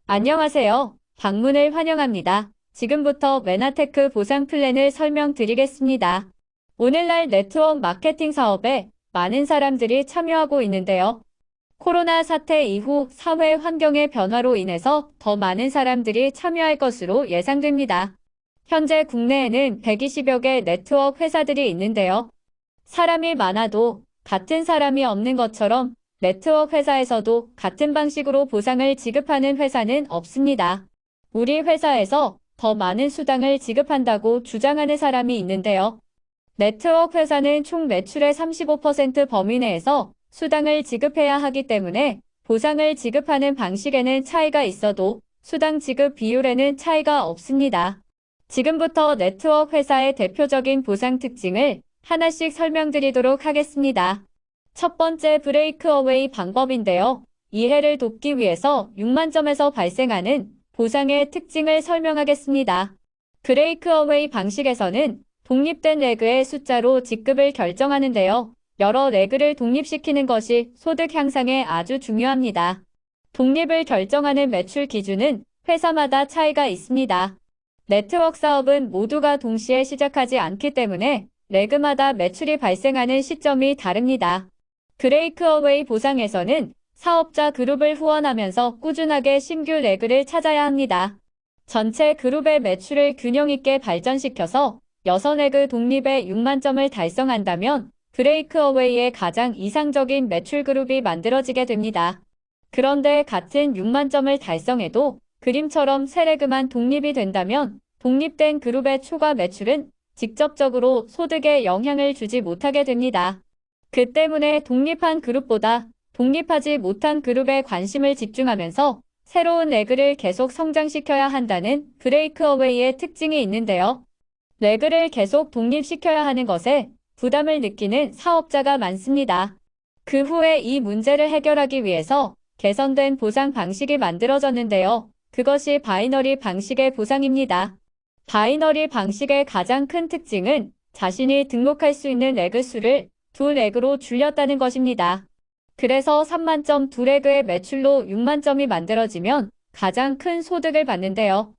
안녕하세요. 방문을 환영합니다. 지금부터 메나테크 보상 플랜을 설명드리겠습니다. 오늘날 네트워크 마케팅 사업에 많은 사람들이 참여하고 있는데요. 코로나 사태 이후 사회 환경의 변화로 인해서 더 많은 사람들이 참여할 것으로 예상됩니다. 현재 국내에는 120여 개 네트워크 회사들이 있는데요. 사람이 많아도 같은 사람이 없는 것처럼 네트워크 회사에서도 같은 방식으로 보상을 지급하는 회사는 없습니다. 우리 회사에서 더 많은 수당을 지급한다고 주장하는 사람이 있는데요. 네트워크 회사는 총 매출의 35% 범위 내에서 수당을 지급해야 하기 때문에 보상을 지급하는 방식에는 차이가 있어도 수당 지급 비율에는 차이가 없습니다. 지금부터 네트워크 회사의 대표적인 보상 특징을 하나씩 설명드리도록 하겠습니다. 첫 번째 브레이크어웨이 방법인데요. 이해를 돕기 위해서 6만 점에서 발생하는 보상의 특징을 설명하겠습니다. 브레이크어웨이 방식에서는 독립된 레그의 숫자로 직급을 결정하는데요. 여러 레그를 독립시키는 것이 소득 향상에 아주 중요합니다. 독립을 결정하는 매출 기준은 회사마다 차이가 있습니다. 네트워크 사업은 모두가 동시에 시작하지 않기 때문에 레그마다 매출이 발생하는 시점이 다릅니다. 브레이크어웨이 보상에서는 사업자 그룹을 후원하면서 꾸준하게 신규 레그를 찾아야 합니다. 전체 그룹의 매출을 균형 있게 발전시켜서 6레그 독립의 6만 점을 달성한다면 브레이크어웨이의 가장 이상적인 매출 그룹이 만들어지게 됩니다. 그런데 같은 6만 점을 달성해도 그림처럼 3레그만 독립이 된다면 독립된 그룹의 초과 매출은 직접적으로 소득에 영향을 주지 못하게 됩니다. 그 때문에 독립한 그룹보다 독립하지 못한 그룹에 관심을 집중하면서 새로운 레그를 계속 성장시켜야 한다는 브레이크어웨이의 특징이 있는데요. 레그를 계속 독립시켜야 하는 것에 부담을 느끼는 사업자가 많습니다. 그 후에 이 문제를 해결하기 위해서 개선된 보상 방식이 만들어졌는데요. 그것이 바이너리 방식의 보상입니다. 바이너리 방식의 가장 큰 특징은 자신이 등록할 수 있는 레그 수를 2레그로 줄였다는 것입니다. 그래서 3만 점 2레그의 매출로 6만 점이 만들어지면 가장 큰 소득을 받는데요.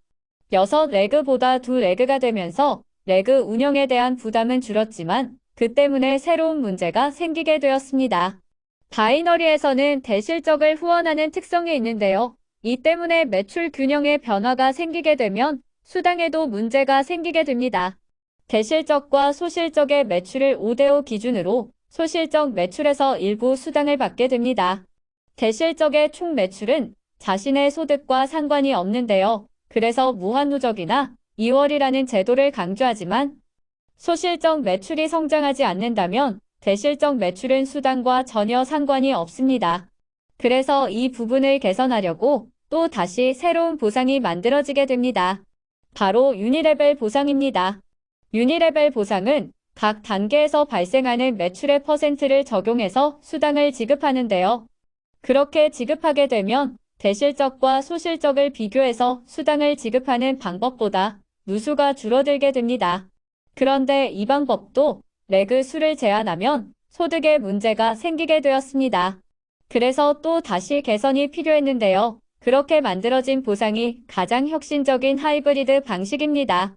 6레그보다 2레그가 되면서 레그 운영에 대한 부담은 줄었지만 그 때문에 새로운 문제가 생기게 되었습니다. 바이너리에서는 대실적을 후원하는 특성이 있는데요. 이 때문에 매출 균형의 변화가 생기게 되면 수당에도 문제가 생기게 됩니다. 대실적과 소실적의 매출을 5대5 기준으로 소실적 매출에서 일부 수당을 받게 됩니다. 대실적의 총 매출은 자신의 소득과 상관이 없는데요. 그래서 무한누적이나 2월이라는 제도를 강조하지만 소실적 매출이 성장하지 않는다면 대실적 매출은 수당과 전혀 상관이 없습니다. 그래서 이 부분을 개선하려고 또 다시 새로운 보상이 만들어지게 됩니다. 바로 유니레벨 보상입니다. 유니레벨 보상은 각 단계에서 발생하는 매출의 퍼센트를 적용해서 수당을 지급하는데요. 그렇게 지급하게 되면 대실적과 소실적을 비교해서 수당을 지급하는 방법보다 누수가 줄어들게 됩니다. 그런데 이 방법도 레그 수를 제한하면 소득에 문제가 생기게 되었습니다. 그래서 또 다시 개선이 필요했는데요. 그렇게 만들어진 보상이 가장 혁신적인 하이브리드 방식입니다.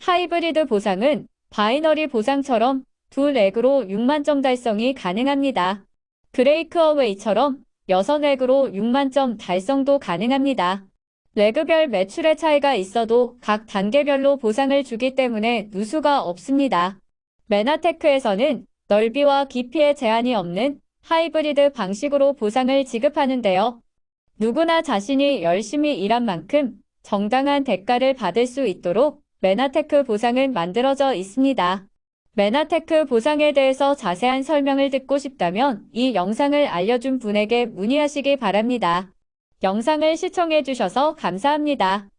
하이브리드 보상은 바이너리 보상처럼 2레그로 6만 점 달성이 가능합니다. 브레이크어웨이처럼 6레그로 6만 점 달성도 가능합니다. 레그별 매출의 차이가 있어도 각 단계별로 보상을 주기 때문에 누수가 없습니다. 메나테크에서는 넓이와 깊이에 제한이 없는 하이브리드 방식으로 보상을 지급하는데요. 누구나 자신이 열심히 일한 만큼 정당한 대가를 받을 수 있도록 메나테크 보상은 만들어져 있습니다. 메나테크 보상에 대해서 자세한 설명을 듣고 싶다면 이 영상을 알려준 분에게 문의하시기 바랍니다. 영상을 시청해 주셔서 감사합니다.